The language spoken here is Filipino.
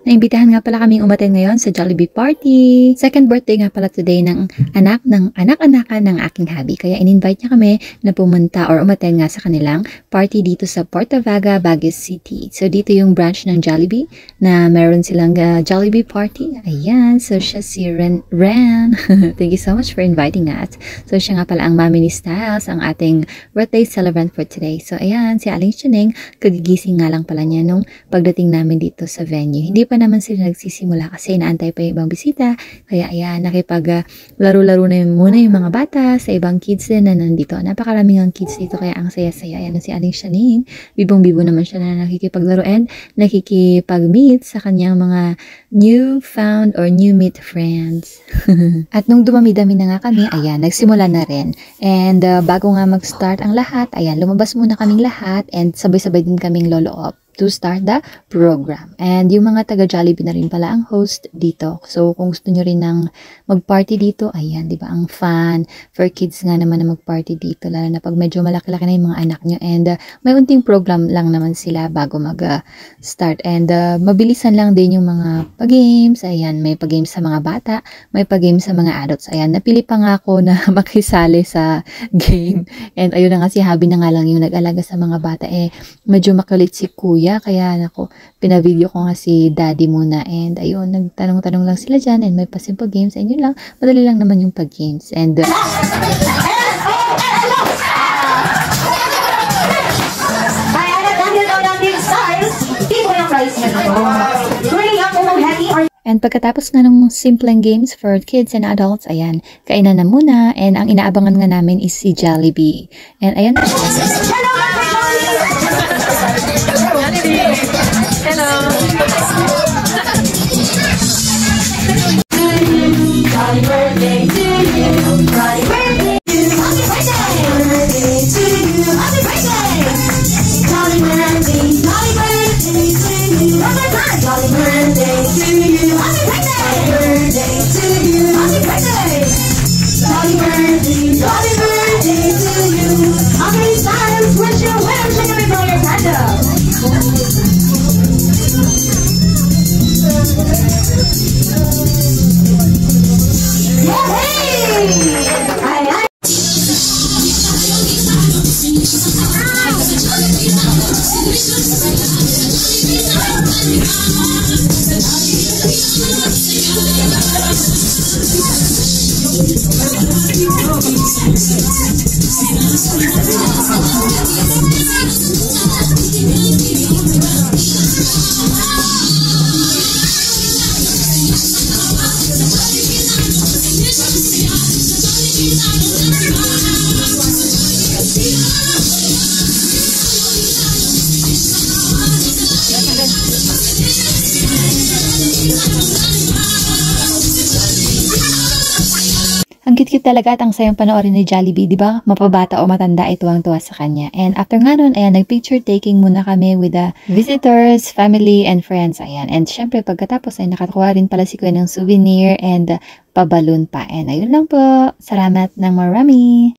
Naimbitahan nga pala kaming umattend ngayon sa Jollibee Party. Second birthday nga pala today ng anak-anakan ng aking hubby. Kaya in-invite niya kami na pumunta or umattend nga sa kanilang party dito sa Portavaga, Baguio City. So dito yung branch ng Jollibee na meron silang Jollibee Party. Ayan, so siya si Ren. Thank you so much for inviting us. So siya nga pala ang mami ni Styles, ang ating birthday celebrant for today. So ayan, si Aling Chaneng, kagigising nga lang pala niya nung pagdating namin dito sa venue. Hindi pa naman sila nagsisimula kasi inaantay pa yung ibang bisita. Kaya ayan, laro-laro na muna yung mga bata sa ibang kids din na nandito. Napakaraming ang kids dito kaya ang saya-saya. Ayan si Aling Chaneng. Bibong-bibo naman siya na nakikipaglaro and nakikipag-meet sa kanyang mga new found or new meet friends. At nung dumami-dami na nga kami, ayan, nagsimula na rin. And bago nga mag-start ang lahat, ayan, lumabas muna kaming lahat and sabay-sabay din kaming lolo-op to start the program. And yung mga taga Jollibee na rin pala ang host dito. So kung gusto nyo rin ng mag-party dito, ayan, di ba, ang fun for kids nga naman na mag-party dito, lalo na pag medyo malaki-laki na yung mga anak nyo. And may unting program lang naman sila bago mag-start. And mabilisan lang din yung mga pag-games. Ayan, may pag-games sa mga bata, may pag-games sa mga adults. Ayan, napili pa nga ako na makisali sa game. And ayun na nga, si Habi na nga lang yung nag-alaga sa mga bata. Medyo makulit si Kuya. Kaya nako, pinavideo ko nga si Daddy muna and ayun, nagtanong-tanong lang sila dyan and may pa-simple games and yun lang, madali lang naman yung pag-games and and pagkatapos nga ng simpleng games for kids and adults, ayan, kainan na muna and ang inaabangan nga namin is si Jollibee. And ayan. Hello! Happy birthday to you! Happy birthday to you! Happy birthday to you! Happy birthday! Happy birthday! Happy birthday to you! Happy birthday to you! Happy birthday to you! Happy birthday! Happy birthday! Happy birthday to you! Happy times wish you well! Check out your candle! Ang cute-cute talaga at ang sayang panoorin ni Jollibee, di ba? Mapabata o matanda ay tuwang-tuwa sa kanya. And after nga nun, ayan, nag-picture taking muna kami with the visitors, family, and friends. Ayan. And syempre, pagkatapos ay nakakuha rin pala si Kuya ng souvenir and paballoon pa. And ayun lang po. Salamat ng marami.